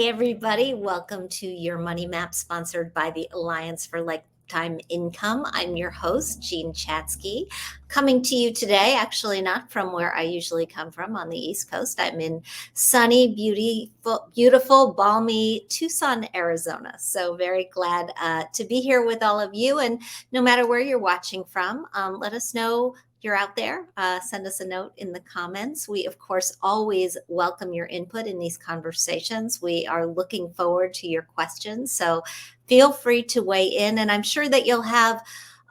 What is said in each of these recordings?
Hey, everybody. Welcome to your Money Map, sponsored by the Alliance for Lifetime Income. I'm your host, Jean Chatzky, coming to you today, actually not from where I usually come from on the East Coast. I'm in sunny, beautiful, balmy Tucson, Arizona. So very glad to be here with all of you. And no matter where you're watching from, let us know you're out there. Send us a note in the comments. We, of course, always welcome your input in these conversations. We are looking forward to your questions. So feel free to weigh in. And I'm sure that you'll have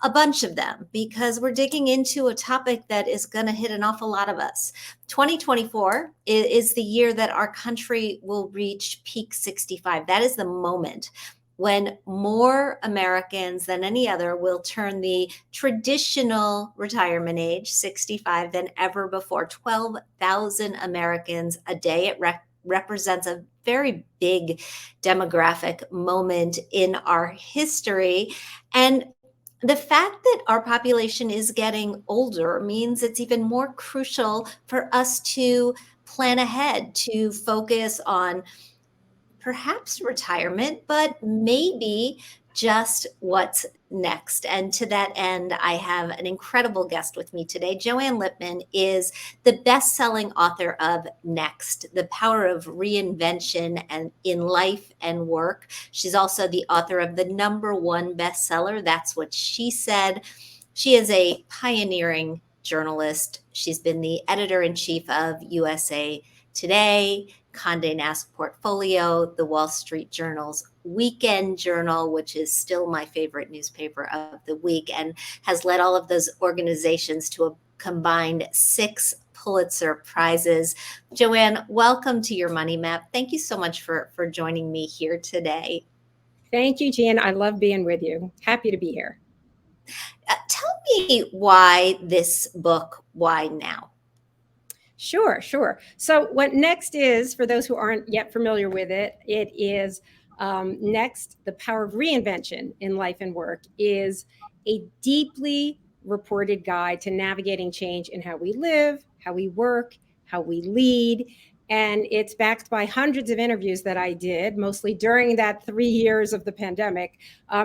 a bunch of them because we're digging into a topic that is going to hit an awful lot of us. 2024 is the year that our country will reach peak 65. That is the moment when more Americans than any other will turn the traditional retirement age, 65, than ever before. 12,000 Americans a day. It represents a very big demographic moment in our history. And the fact that our population is getting older means it's even more crucial for us to plan ahead, to focus on perhaps retirement, but maybe just what's next. And to that end, I have an incredible guest with me today. Joanne Lipman is the best-selling author of Next, The Power of Reinvention and in Life and Work. She's also the author of the #1 bestseller, That's What She Said. She is a pioneering journalist. She's been the editor-in-chief of USA Today, Condé Nast Portfolio, the Wall Street Journal's Weekend Journal, which is still my favorite newspaper of the week, and has led all of those organizations to a combined 6 Pulitzer Prizes. Joanne, welcome to your Money Map. Thank you so much for joining me here today. Thank you, Jean. I love being with you. Happy to be here. Tell me why this book, why now? Sure. So what Next is, for those who aren't yet familiar with it, it is Next, The Power of Reinvention in Life and Work is a deeply reported guide to navigating change in how we live, how we work, how we lead. And it's backed by hundreds of interviews that I did, mostly during that 3 years of the pandemic,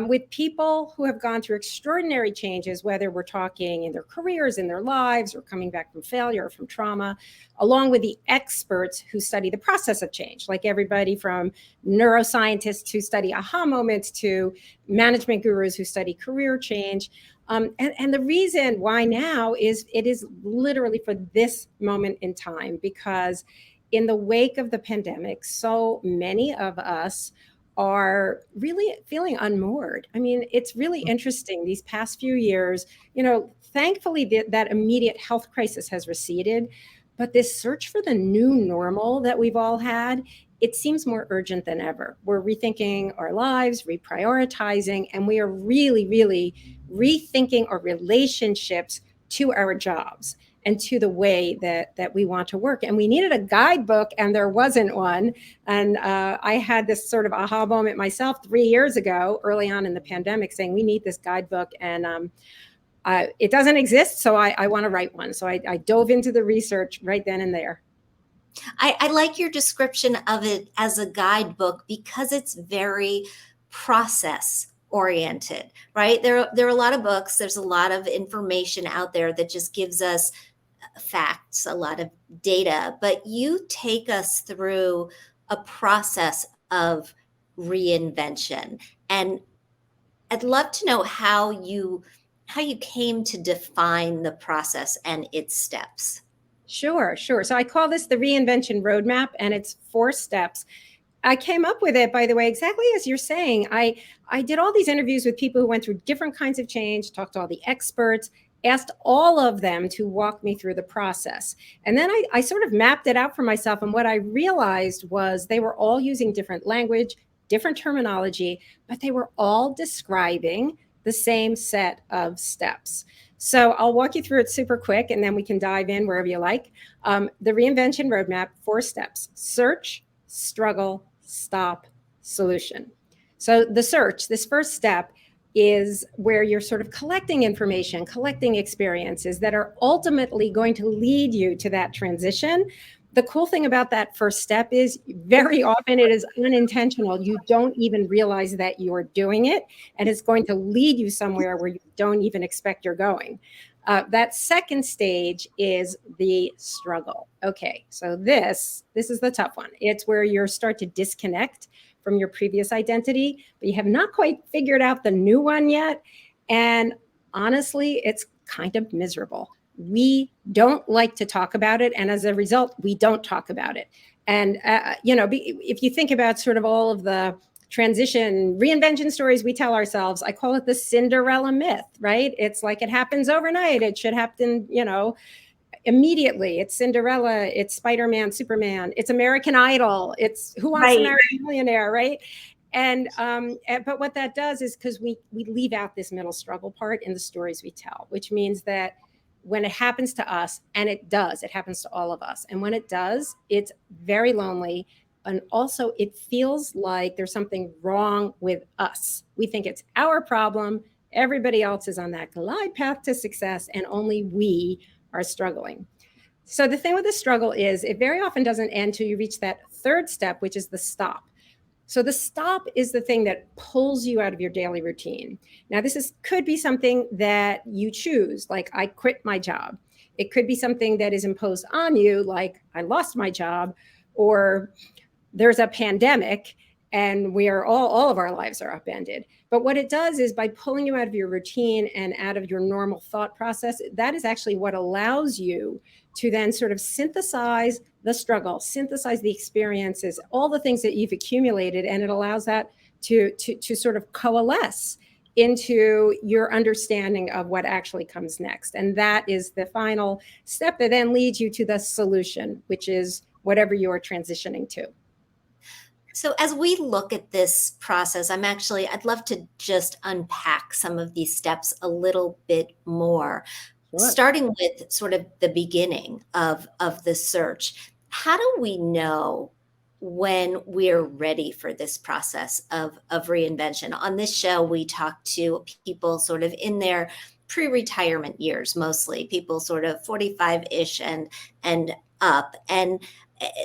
with people who have gone through extraordinary changes, whether we're talking in their careers, in their lives, or coming back from failure or from trauma, along with the experts who study the process of change, like everybody from neuroscientists who study aha moments to management gurus who study career change. And the reason why now is it is literally for this moment in time, because in the wake of the pandemic, so many of us are really feeling unmoored. I mean, it's really interesting these past few years, thankfully that immediate health crisis has receded, but this search for the new normal that we've all had, it seems more urgent than ever. We're rethinking our lives, reprioritizing, and we are really, really rethinking our relationships to our jobs and to the way that we want to work. And we needed a guidebook, and there wasn't one. And I had this sort of aha moment myself 3 years ago, early on in the pandemic, saying we need this guidebook, and it doesn't exist, so I want to write one. So I dove into the research right then and there. I like your description of it as a guidebook because it's very process oriented, right? There are a lot of books. There's a lot of information out there that just gives us facts, a lot of data, but you take us through a process of reinvention. And I'd love to know how you came to define the process and its steps. Sure. So I call this the reinvention roadmap, and it's 4 steps. I came up with it, by the way, exactly as you're saying. I did all these interviews with people who went through different kinds of change, talked to all the experts, asked all of them to walk me through the process. And then I sort of mapped it out for myself. And what I realized was they were all using different language, different terminology, but they were all describing the same set of steps. So I'll walk you through it super quick, and then we can dive in wherever you like. The reinvention roadmap, 4 steps: search, struggle, stop, solution. So the search, this first step, is where you're sort of collecting information, collecting experiences that are ultimately going to lead you to that transition the cool thing about that first step is very often it is unintentional. You don't even realize that you're doing it, and it's going to lead you somewhere where you don't even expect you're going. That second stage is the struggle. Okay, so this is the tough one. It's where you start to disconnect from your previous identity, but you have not quite figured out the new one yet. And honestly, it's kind of miserable. We don't like to talk about it, and as a result, we don't talk about it. And if you think about sort of all of the transition reinvention stories we tell ourselves, I call it the Cinderella myth, right? It's like it happens overnight. It should happen, immediately. It's Cinderella, it's Spider-Man, Superman, it's American Idol, it's Who Wants to Marry a Millionaire, right? And but what that does is, because we leave out this middle struggle part in the stories we tell, which means that when it happens to us, and it happens to all of us, and when it does, it's very lonely. And also, it feels like there's something wrong with us. We think it's our problem. Everybody else is on that glide path to success, and only we are struggling. So the thing with the struggle is it very often doesn't end till you reach that third step, which is the stop. So the stop is the thing that pulls you out of your daily routine. Now, could be something that you choose, like I quit my job. It could be something that is imposed on you, like I lost my job, or there's a pandemic and all of our lives are upended. But what it does is, by pulling you out of your routine and out of your normal thought process, that is actually what allows you to then sort of synthesize the struggle, synthesize the experiences, all the things that you've accumulated, and it allows that to sort of coalesce into your understanding of what actually comes next. And that is the final step that then leads you to the solution, which is whatever you're transitioning to. So as we look at this process, I'd love to just unpack some of these steps a little bit more. Sure. Starting with sort of the beginning of the search. How do we know when we're ready for this process of reinvention? On this show, we talk to people sort of in their pre-retirement years, mostly people sort of 45-ish and up. And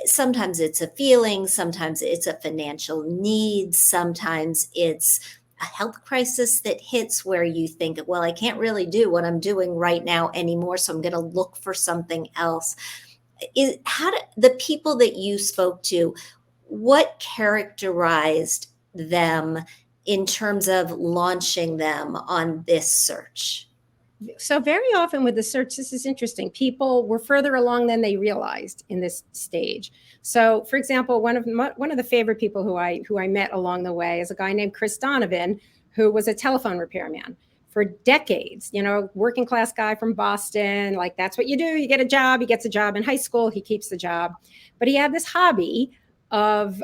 sometimes it's a feeling, sometimes it's a financial need, sometimes it's a health crisis that hits where you think, well, I can't really do what I'm doing right now anymore, so I'm going to look for something else. The people that you spoke to, what characterized them in terms of launching them on this search? So very often with the search, this is interesting. People were further along than they realized in this stage. So, for example, one of the favorite people who I met along the way is a guy named Chris Donovan, who was a telephone repairman for decades. Working class guy from Boston. Like, that's what you do. You get a job. He gets a job in high school. He keeps the job, but he had this hobby of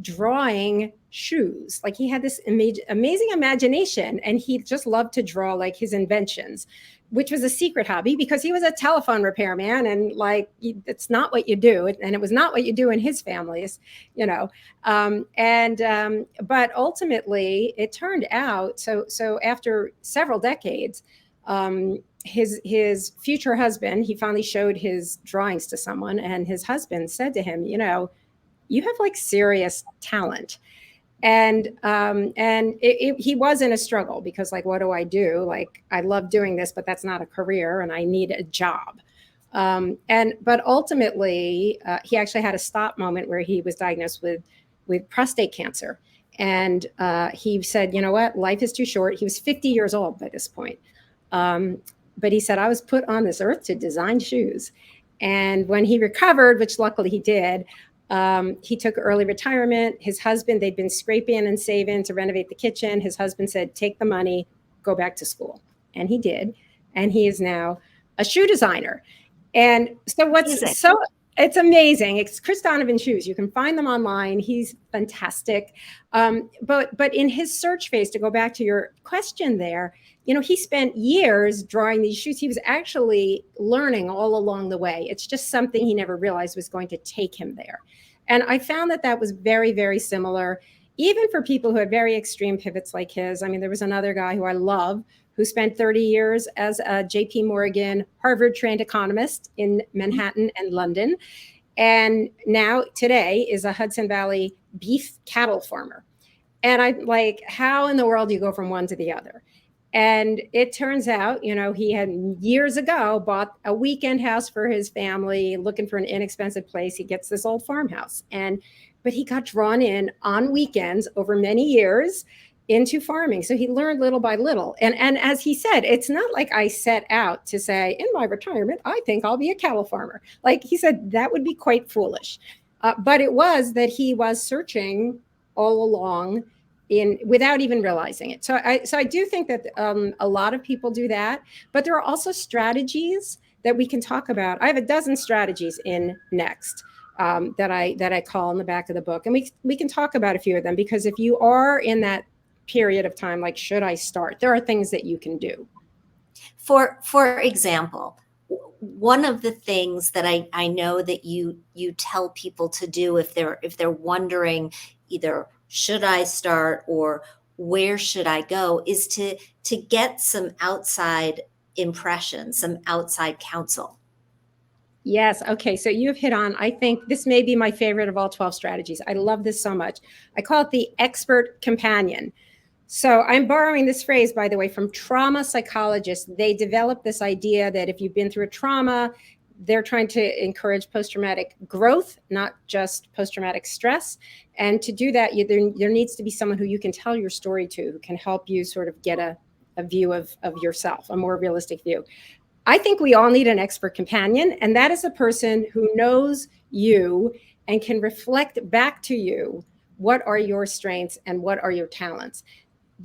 drawing shoes. Like, he had this amazing imagination, and he just loved to draw like his inventions, which was a secret hobby because he was a telephone repairman, and it's not what you do, and it was not what you do in his families, but ultimately it turned out so after several decades, his future husband, he finally showed his drawings to someone, and his husband said to him, you have like serious talent. And he was in a struggle because, like, what do I do? Like, I love doing this, but that's not a career, and I need a job. But ultimately, he actually had a stop moment where he was diagnosed with prostate cancer, and he said, "You know what? Life is too short." He was 50 years old by this point, but he said, "I was put on this earth to design shoes," and when he recovered, which luckily he did. He took early retirement. His husband, they'd been scraping and saving to renovate the kitchen. His husband said, take the money, go back to school. And he did. And he is now a shoe designer. And so it's amazing. It's Chris Donovan shoes. You can find them online. He's fantastic. But in his search phase, to go back to your question there, he spent years drawing these shoes. He was actually learning all along the way. It's just something he never realized was going to take him there. And I found that was very, very similar, even for people who had very extreme pivots like his. I mean, there was another guy who I love who spent 30 years as a JP Morgan, Harvard-trained economist in Manhattan and London. and now today is a Hudson Valley beef cattle farmer. And I'm like, how in the world do you go from one to the other? And it turns out, he had years ago bought a weekend house for his family, looking for an inexpensive place. He gets this old farmhouse. But he got drawn in on weekends over many years into farming. So he learned little by little. And as he said, it's not like I set out to say, in my retirement, I think I'll be a cattle farmer. Like he said, that would be quite foolish. But it was that he was searching all along without even realizing it. So I do think that a lot of people do that, but there are also strategies that we can talk about. I have a dozen strategies in Next that I call in the back of the book, and we can talk about a few of them, because if you are in that period of time, like, should I start? There are things that you can do. For example, one of the things that I know that you tell people to do if they're wondering either should I start or where should I go, is to get some outside impression, some outside counsel. Yes. Okay. So you've hit on, I think this may be my favorite of all 12 strategies. I love this so much. I call it the expert companion. So I'm borrowing this phrase, by the way, from trauma psychologists. They developed this idea that if you've been through a trauma, they're trying to encourage post-traumatic growth, not just post-traumatic stress. And to do that, there needs to be someone who you can tell your story to, who can help you sort of get a view of yourself, a more realistic view. I think we all need an expert companion, and that is a person who knows you and can reflect back to you what are your strengths and what are your talents.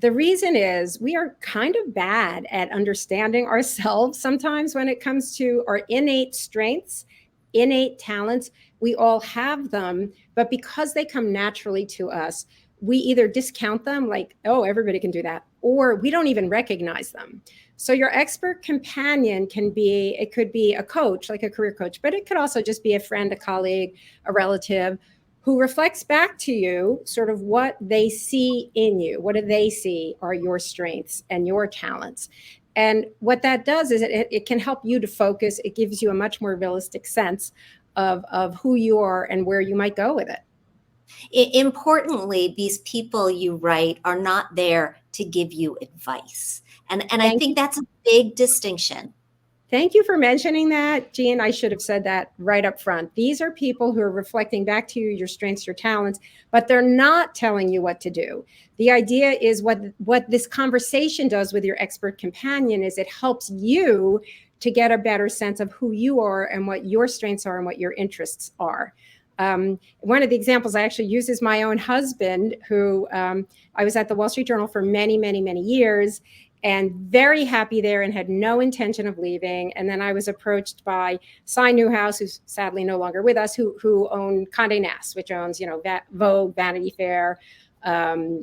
The reason is we are kind of bad at understanding ourselves sometimes when it comes to our innate strengths, innate talents. We all have them, but because they come naturally to us, we either discount them like, oh, everybody can do that, or we don't even recognize them. So your expert companion could be a coach, like a career coach, but it could also just be a friend, a colleague, a relative who reflects back to you sort of what they see in you. What do they see are your strengths and your talents? And what that does is it can help you to focus. It gives you a much more realistic sense of who you are and where you might go with it. Importantly, these people you write are not there to give you advice. And I Thank think you. that's a big distinction. Thank you for mentioning that, Jean. I should have said that right up front. These are people who are reflecting back to you your strengths, your talents, but they're not telling you what to do. The idea is what this conversation does with your expert companion is it helps you to get a better sense of who you are and what your strengths are and what your interests are. One of the examples I actually use is my own husband, who I was at the Wall Street Journal for many, many, many years, and very happy there and had no intention of leaving. And then I was approached by Cy Newhouse, who's sadly no longer with us, who owned Condé Nast, which owns, Vogue, Vanity Fair, Glamour,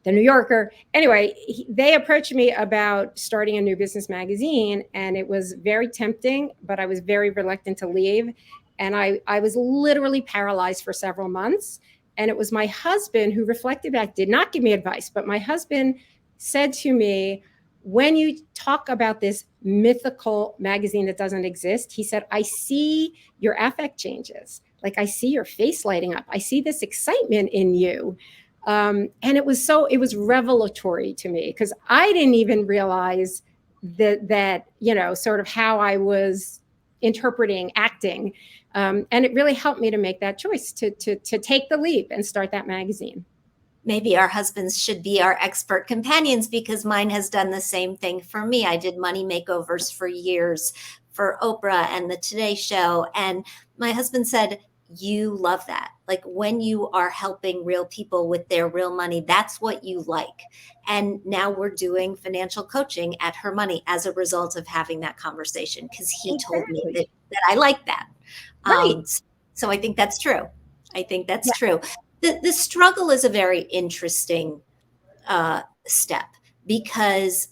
The New Yorker. Anyway, they approached me about starting a new business magazine, and it was very tempting, but I was very reluctant to leave. And I was literally paralyzed for several months. And it was my husband who reflected back, did not give me advice, but my husband said to me, when you talk about this mythical magazine that doesn't exist, he said, I see your affect changes. Like, I see your face lighting up. I see this excitement in you. And it was revelatory to me, because I didn't even realize that sort of how I was interpreting acting. And it really helped me to make that choice to take the leap and start that magazine. Maybe our husbands should be our expert companions, because mine has done the same thing for me. I did money makeovers for years for Oprah and the Today Show. And my husband said, you love that. Like, when you are helping real people with their real money, that's what you like. And now we're doing financial coaching at Her Money as a result of having that conversation, because he told me that I like that. Right. So I think that's true. I think that's Yeah. true. The struggle is a very interesting step, because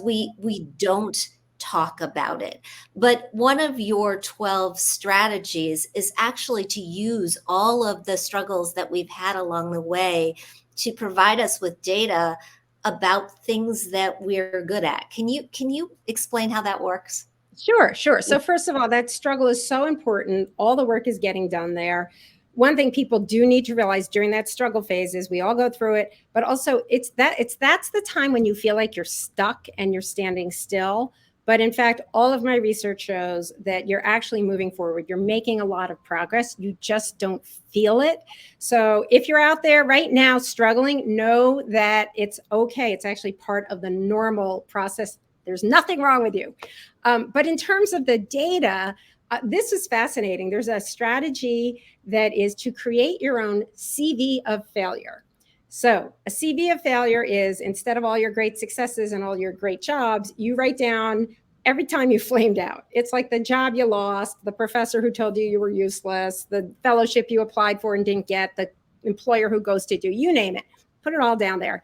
we don't talk about it. But one of your 12 strategies is actually to use all of the struggles that we've had along the way to provide us with data about things that we're good at. Can you explain how that works? Sure, sure. So first of all, that struggle is so important. All the work is getting done there. One thing people do need to realize during that struggle phase is we all go through it, but also that's the time when you feel like you're stuck and you're standing still. But in fact, all of my research shows that you're actually moving forward. You're making a lot of progress. You just don't feel it. So if you're out there right now struggling, know that it's okay. It's actually part of the normal process. There's nothing wrong with you. But in terms of the data, this is fascinating. There's a strategy that is to create your own CV of failure. So a CV of failure is, instead of all your great successes and all your great jobs, you write down every time you flamed out. It's like the job you lost, the professor who told you were useless, the fellowship you applied for and didn't get, the employer who ghosted you, you name it. Put it all down there.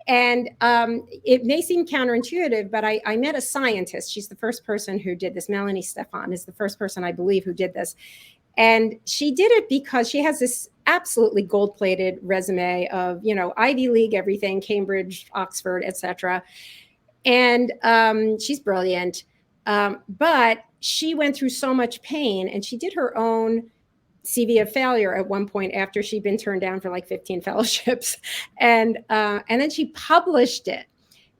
And it may seem counterintuitive, but I met a scientist. She's the first person who did this. Melanie Stefan is the first person, I believe, who did this. And she did it because she has this absolutely gold-plated resume of, Ivy League, everything, Cambridge, Oxford, etc. And she's brilliant. But she went through so much pain, and she did her own CV of failure at one point after she'd been turned down for like 15 fellowships. And then she published it.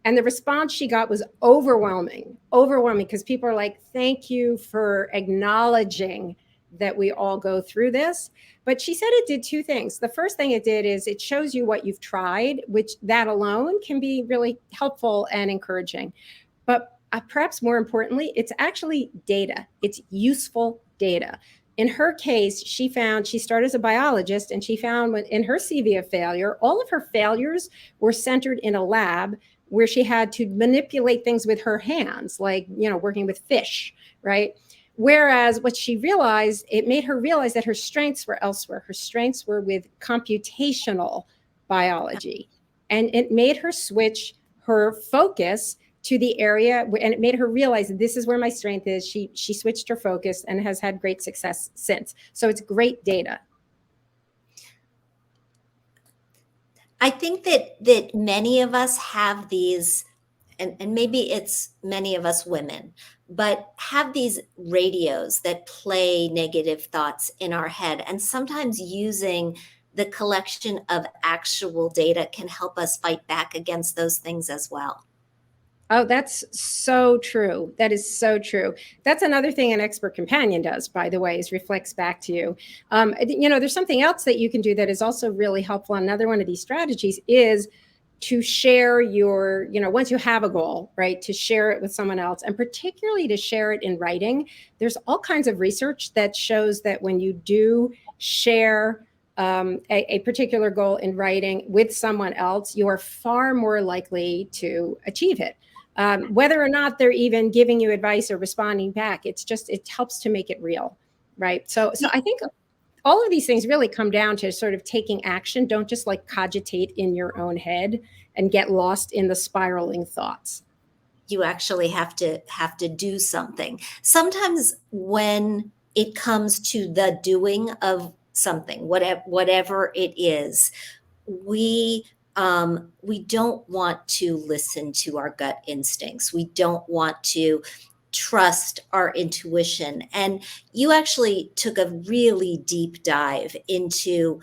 And the response she got was overwhelming, because people are like, thank you for acknowledging that we all go through this. But she said it did two things. The first thing it did is it shows you what you've tried, which that alone can be really helpful and encouraging. But perhaps more importantly, it's actually data. It's useful data. In her case, she started as a biologist, and she found in her CV of failure, all of her failures were centered in a lab where she had to manipulate things with her hands, like, working with fish, right? Whereas what she realized, it made her realize that her strengths were elsewhere. Her strengths were with computational biology. And it made her switch her focus to the area, and it made her realize that this is where my strength is. She switched her focus and has had great success since. So it's great data. I think that many of us have these, and maybe it's many of us women, but have these radios that play negative thoughts in our head. And sometimes using the collection of actual data can help us fight back against those things as well. Oh, that's so true. That is so true. That's another thing an expert companion does, by the way, is reflects back to you. There's something else that you can do that is also really helpful. Another one of these strategies is to share your, once you have a goal, right, to share it with someone else, and particularly to share it in writing. There's all kinds of research that shows that when you do share a particular goal in writing with someone else, you are far more likely to achieve it. Whether or not they're even giving you advice or responding back, it helps to make it real, right? So I think all of these things really come down to sort of taking action. Don't just like cogitate in your own head and get lost in the spiraling thoughts. You actually have to do something. Sometimes when it comes to the doing of something, whatever it is, we don't want to listen to our gut instincts. We don't want to trust our intuition. And you actually took a really deep dive into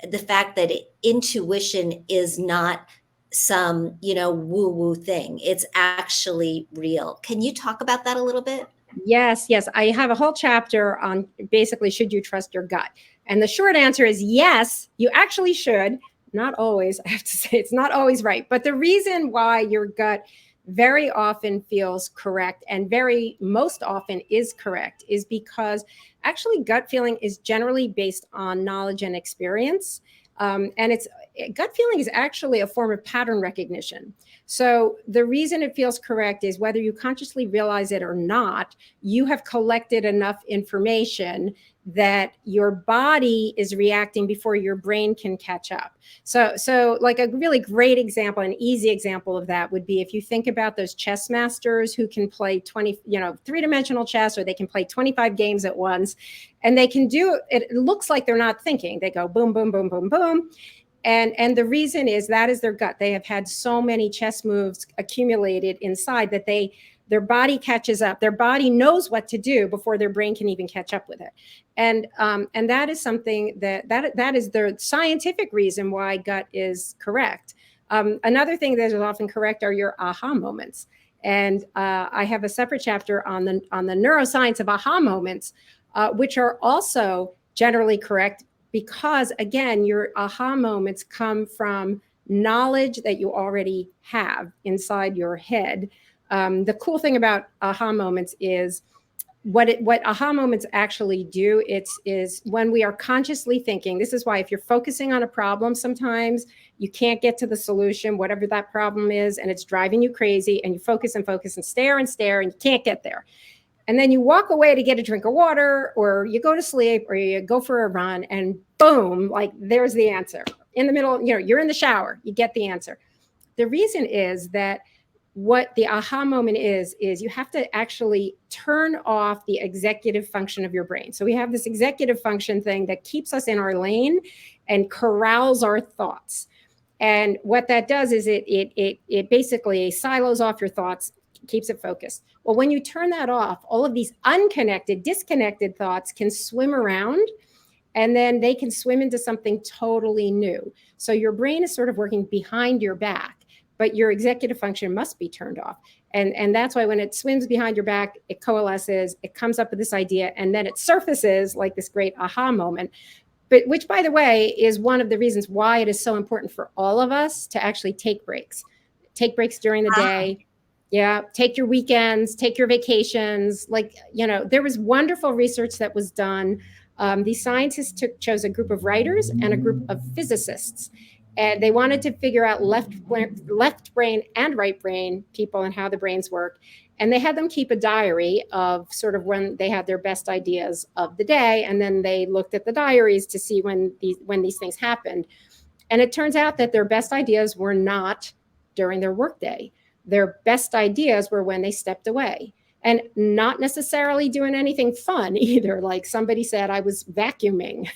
the fact that intuition is not some, woo woo thing. It's actually real. Can you talk about that a little bit? Yes. I have a whole chapter on basically, should you trust your gut? And the short answer is yes, you actually should. Not always, I have to say, it's not always right. But the reason why your gut very often feels correct, and most often is correct, is because actually gut feeling is generally based on knowledge and experience. And gut feeling is actually a form of pattern recognition. So the reason it feels correct is whether you consciously realize it or not, you have collected enough information that your body is reacting before your brain can catch up. So like a really great example, an easy example of that would be if you think about those chess masters who can play 3-dimensional chess, or they can play 25 games at once, and they can do it. It looks like they're not thinking. They go boom, boom, boom, boom, boom. And the reason is that is their gut. They have had so many chess moves accumulated inside that they their body catches up. Their body knows what to do before their brain can even catch up with it. And that is something that is the scientific reason why gut is correct. Another thing that is often correct are your aha moments. And I have a separate chapter on the neuroscience of aha moments, which are also generally correct because, again, your aha moments come from knowledge that you already have inside your head. The cool thing about aha moments is what aha moments actually do. Is when we are consciously thinking. This is why if you're focusing on a problem, sometimes you can't get to the solution, whatever that problem is, and it's driving you crazy, and you focus and focus and stare and stare, and you can't get there. And then you walk away to get a drink of water, or you go to sleep, or you go for a run, and boom, like there's the answer. In the middle, you're in the shower, you get the answer. The reason is that what the aha moment is you have to actually turn off the executive function of your brain. So we have this executive function thing that keeps us in our lane and corrals our thoughts. And what that does is it basically silos off your thoughts, keeps it focused. Well, when you turn that off, all of these unconnected, disconnected thoughts can swim around, and then they can swim into something totally new. So your brain is sort of working behind your back, but your executive function must be turned off. And that's why when it swims behind your back, it coalesces, it comes up with this idea, and then it surfaces like this great aha moment. But which, by the way, is one of the reasons why it is so important for all of us to actually take breaks during the day. Yeah. Take your weekends, take your vacations. There was wonderful research that was done. These scientists chose a group of writers and a group of physicists. And they wanted to figure out left brain and right brain people and how the brains work. And they had them keep a diary of sort of when they had their best ideas of the day. And then they looked at the diaries to see when these things happened. And it turns out that their best ideas were not during their workday. Their best ideas were when they stepped away, and not necessarily doing anything fun either. Like somebody said, I was vacuuming,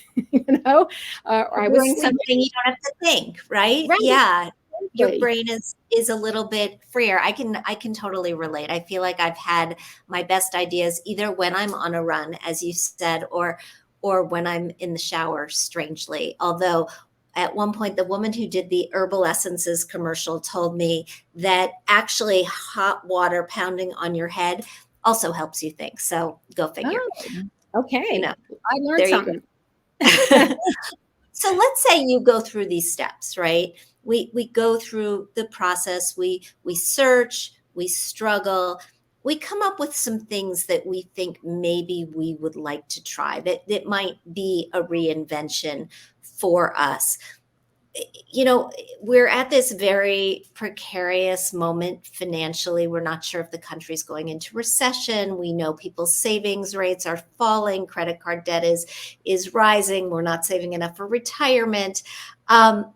or I was doing something you don't have to think, right? Right. Yeah. Your brain is a little bit freer. I can totally relate. I feel like I've had my best ideas either when I'm on a run, as you said, or when I'm in the shower, strangely. Although at one point, the woman who did the herbal essences commercial told me that actually hot water pounding on your head also helps you think. So go figure. Oh, okay. I learned something. So let's say you go through these steps, right? We go through the process. We search, we struggle, we come up with some things that we think maybe we would like to try, that might be a reinvention for us. We're at this very precarious moment financially. We're not sure if the country's going into recession. We know people's savings rates are falling. Credit card debt is rising. We're not saving enough for retirement. How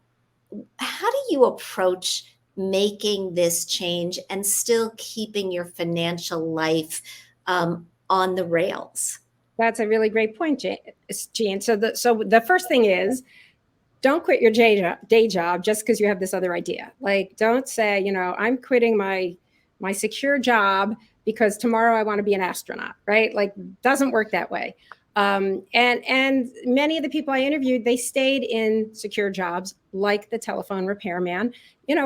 do you approach making this change and still keeping your financial life on the rails? That's a really great point, Jean. So the first thing is, don't quit your day job just because you have this other idea. Like, don't say, I'm quitting my secure job because tomorrow I want to be an astronaut, right? Like, doesn't work that way. And many of the people I interviewed, they stayed in secure jobs like the telephone repairman,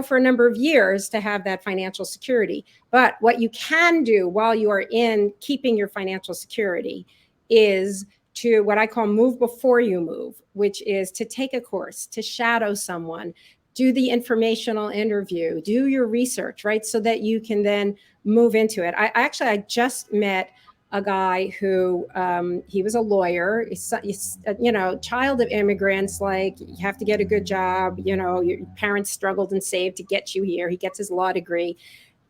for a number of years to have that financial security. But what you can do while you are in keeping your financial security is to what I call move before you move, which is to take a course, to shadow someone, do the informational interview, do your research, right? So that you can then move into it. I just met a guy who he was a lawyer, he's, child of immigrants. Like, you have to get a good job. Your parents struggled and saved to get you here. He gets his law degree,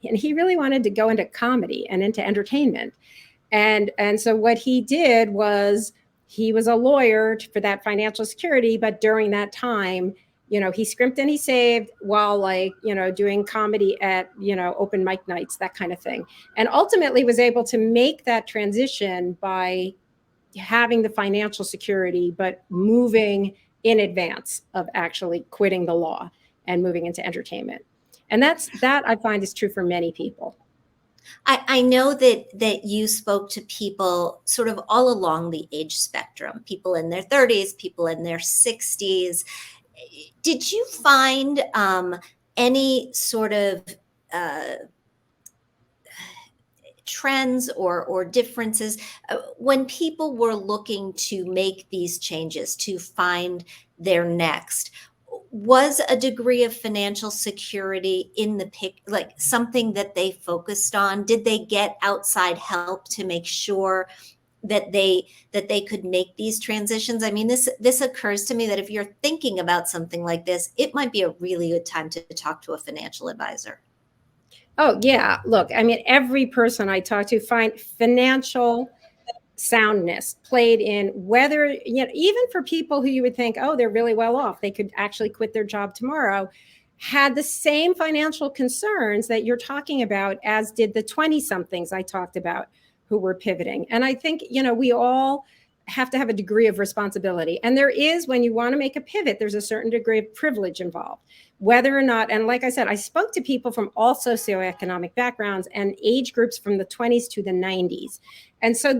and he really wanted to go into comedy and into entertainment. And so what he did was he was a lawyer for that financial security, but during that time, he scrimped and he saved while doing comedy at, open mic nights, that kind of thing. And ultimately was able to make that transition by having the financial security, but moving in advance of actually quitting the law and moving into entertainment. And that I find is true for many people. I know that you spoke to people sort of all along the age spectrum, people in their 30s, people in their 60s. Did you find any sort of uh, trends or differences when people were looking to make these changes to find their next? Was a degree of financial security in the pic, like something that they focused on? Did they get outside help to make sure that they could make these transitions? I mean, this occurs to me that if you're thinking about something like this, it might be a really good time to talk to a financial advisor. Oh, yeah. Look, I mean, every person I talk to find financial soundness played in, whether, even for people who you would think, oh, they're really well off, they could actually quit their job tomorrow, had the same financial concerns that you're talking about, as did the 20 somethings I talked about who were pivoting. And I think, we all have to have a degree of responsibility. And there is, when you want to make a pivot, there's a certain degree of privilege involved. Whether or not, and like I said, I spoke to people from all socioeconomic backgrounds and age groups from the 20s to the 90s. And so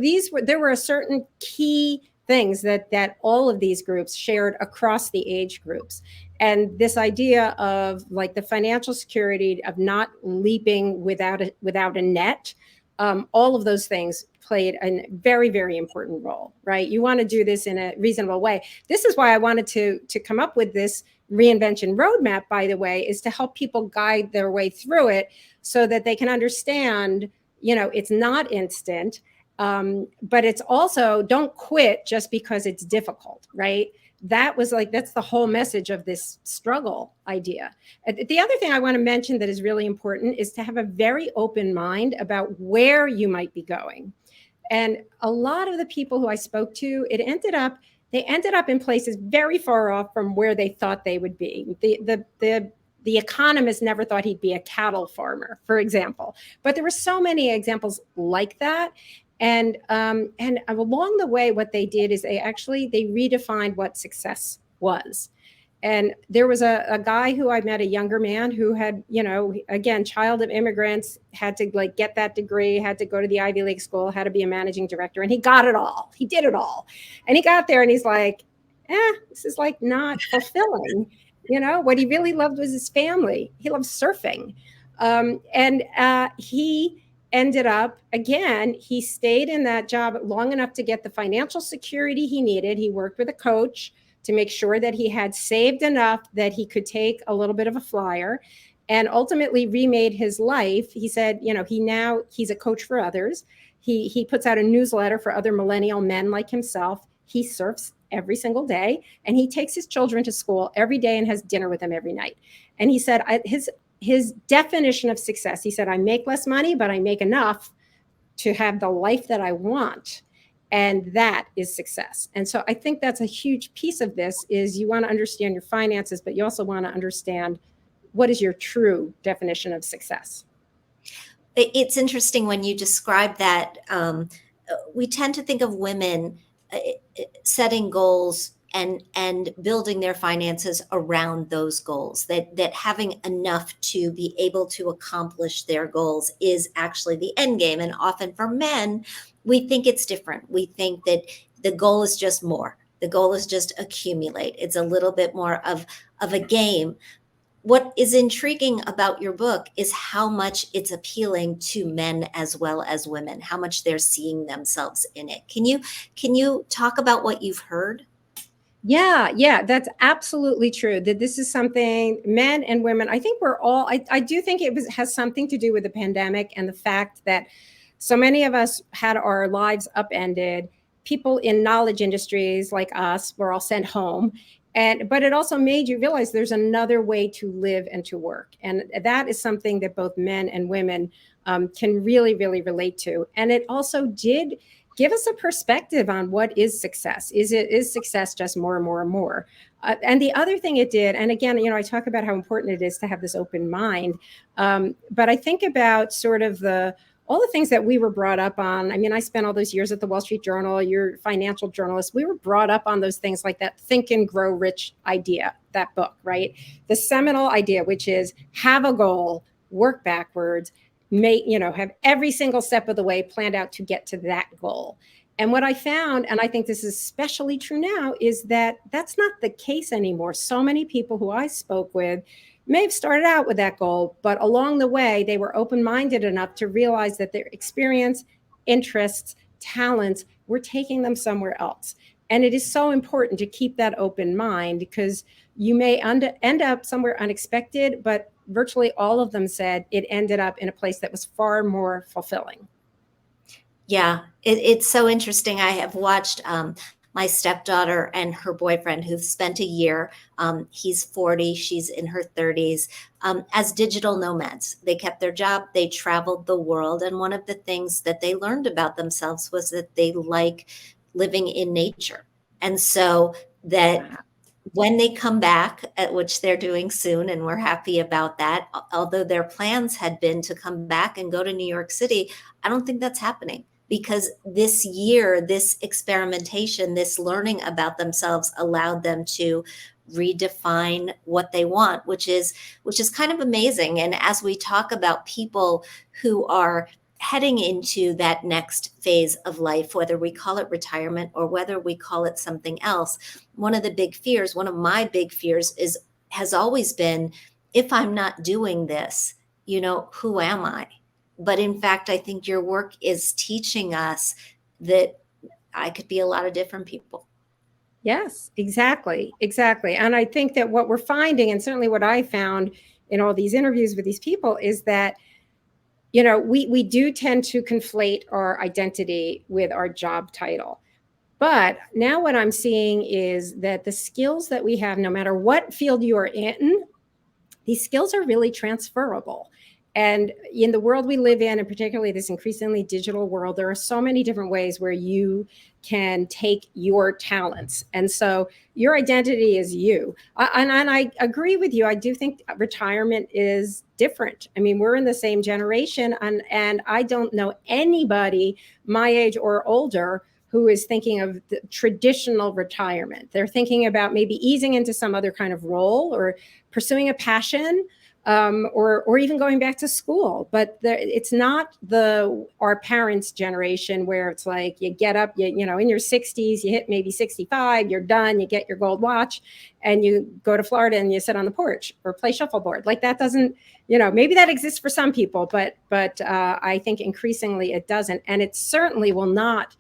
there were a certain key things that all of these groups shared across the age groups. And this idea of like the financial security of not leaping without a net, all of those things played a very, very important role, right? You want to do this in a reasonable way. This is why I wanted to come up with this reinvention roadmap, by the way, is to help people guide their way through it so that they can understand, it's not instant. But it's also, don't quit just because it's difficult, right? That's the whole message of this struggle idea. The other thing I want to mention that is really important is to have a very open mind about where you might be going. And a lot of the people who I spoke to, they ended up in places very far off from where they thought they would be. The economist never thought he'd be a cattle farmer, for example. But there were so many examples like that. And along the way, what they did is they redefined what success was. And there was a guy who I met, a younger man who had, again, child of immigrants, had to like get that degree, had to go to the Ivy League school, had to be a managing director, and he got it all. He did it all. And he got there and he's like, this is like not fulfilling. What he really loved was his family. He loved surfing. And he ended up, again, he stayed in that job long enough to get the financial security he needed. He worked with a coach to make sure that he had saved enough that he could take a little bit of a flyer, and ultimately remade his life. He said, he's a coach for others. He puts out a newsletter for other millennial men like himself. He surfs every single day, and he takes his children to school every day and has dinner with them every night. And he said his definition of success, he said, I make less money, but I make enough to have the life that I want. And that is success. And so I think that's a huge piece of this, is you want to understand your finances, but you also want to understand what is your true definition of success. It's interesting when you describe that. We tend to think of women setting goals and building their finances around those goals, that having enough to be able to accomplish their goals is actually the end game. And often for men, we think it's different. We think that the goal is just more. The goal is just accumulate. It's a little bit more of a game. What is intriguing about your book is how much it's appealing to men as well as women, how much they're seeing themselves in it. Can you talk about what you've heard? Yeah, that's absolutely true. That this is something men and women, I think we're all, I do think has something to do with the pandemic and the fact that so many of us had our lives upended. People in knowledge industries like us were all sent home. But it also made you realize there's another way to live and to work. And that is something that both men and women can really, really relate to. And it also did give us a perspective on what is success. Is success just more and more and more? And the other thing it did, and again, I talk about how important it is to have this open mind. But I think about sort of all the things that we were brought up on. I mean, I spent all those years at the Wall Street Journal, you're financial journalist. We were brought up on those things like that Think and Grow Rich idea, that book, right? The seminal idea, which is have a goal, work backwards, have every single step of the way planned out to get to that goal. And what I found, and I think this is especially true now, is that that's not the case anymore. So many people who I spoke with may have started out with that goal, but along the way, they were open-minded enough to realize that their experience, interests, talents were taking them somewhere else. And it is so important to keep that open mind, because you may end up somewhere unexpected, but virtually all of them said it ended up in a place that was far more fulfilling. Yeah, it's so interesting. I have watched my stepdaughter and her boyfriend who've spent a year, he's 40, she's in her 30s, as digital nomads. They kept their job, they traveled the world. And one of the things that they learned about themselves was that they like living in nature. And so that Wow. when they come back, at which they're doing soon, and we're happy about that, although their plans had been to come back and go to New York City, I don't think that's happening, because this year, this experimentation, this learning about themselves allowed them to redefine what they want, which is kind of amazing. And as we talk about people who are heading into that next phase of life, whether we call it retirement or whether we call it something else, one of the big fears, one of my big fears has always been, if I'm not doing this, who am I? But in fact, I think your work is teaching us that I could be a lot of different people. Yes, exactly. Exactly. And I think that what we're finding, and certainly what I found in all these interviews with these people, is that we do tend to conflate our identity with our job title. But now what I'm seeing is that the skills that we have, no matter what field you are in, these skills are really transferable. And in the world we live in, and particularly this increasingly digital world, there are so many different ways where you can take your talents. And so your identity is you. And I agree with you. I do think retirement is different. I mean, we're in the same generation, and I don't know anybody my age or older who is thinking of the traditional retirement. They're thinking about maybe easing into some other kind of role, or pursuing a passion, or even going back to school. But it's not our parents' generation, where it's like you get up, in your 60s, you hit maybe 65, you're done, you get your gold watch, and you go to Florida and you sit on the porch or play shuffleboard. Like, that doesn't, maybe that exists for some people, but I think increasingly it doesn't, and it certainly will not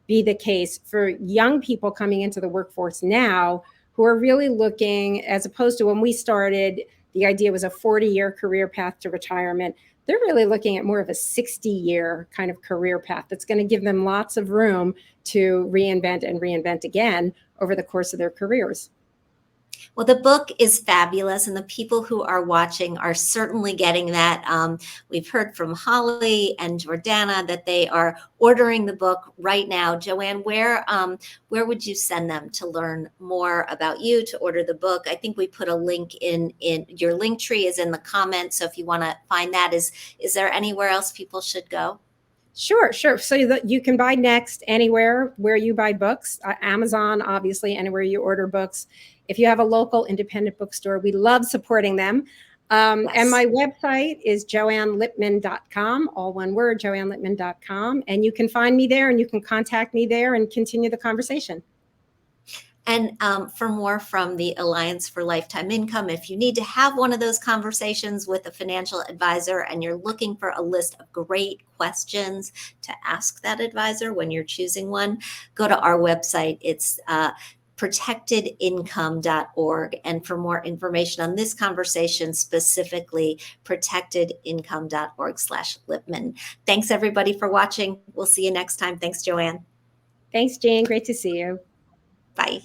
be the case for young people coming into the workforce now, who are really looking, as opposed to when we started, the idea was a 40-year career path to retirement. They're really looking at more of a 60-year kind of career path that's going to give them lots of room to reinvent and reinvent again over the course of their careers. Well, the book is fabulous, and the people who are watching are certainly getting that. We've heard from Holly and Jordana that they are ordering the book right now. Joanne, where would you send them to learn more about you, to order the book? I think we put a link in your link tree is in the comments. So if you want to find that, is there anywhere else people should go? Sure. So that you can buy Next anywhere where you buy books, Amazon, obviously, anywhere you order books. If you have a local independent bookstore, we love supporting them. And Yes. my website is joannelipman.com, all one word, joannelipman.com. And you can find me there, and you can contact me there and continue the conversation. And for more from the Alliance for Lifetime Income, if you need to have one of those conversations with a financial advisor and you're looking for a list of great questions to ask that advisor when you're choosing one, go to our website. It's protectedincome.org. And for more information on this conversation, specifically protectedincome.org/Lipman. Thanks everybody for watching. We'll see you next time. Thanks, Joanne. Thanks, Jane. Great to see you. Bye.